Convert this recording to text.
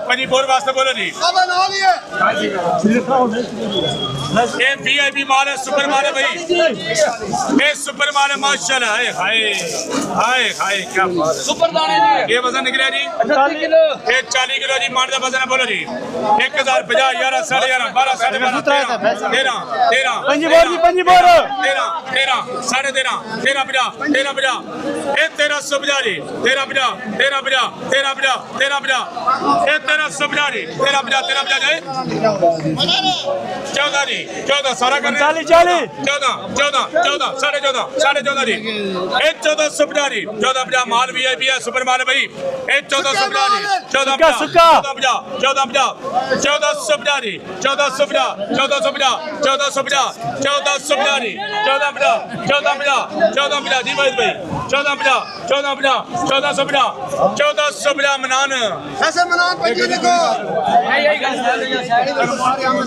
पंजी बोर वास्ते बोलो जी ये वीआईपी माल है सुपर माल है भाई ये सुपर माल है माशाल्लाह हाय हाय हाय क्या बात है सुपर दाने जी ये वजन निकला जी 40 किलो ये 40 किलो जी मान का वजन है बोलो जी 1050 11 11.5 12 12.5 13 13 पंजी बोर जी पंजी बोर 13 13 13.5 13 50 13 50 ये 1350 जी 13 50 13 50 13 50 13 50 ये 1350 जी 13 50 13 50 जाए 14 जी 14 सारा कर 40 40 14 14 14 जी ये 1450 जी 1450 माल वीआईपी है सुपर माल है भाई ये 1450 जी 1450 सुक्का 1450 जी 1450 जी 1450 जी भाई 1450 मनान ऐसे मनान पंजी देखो यही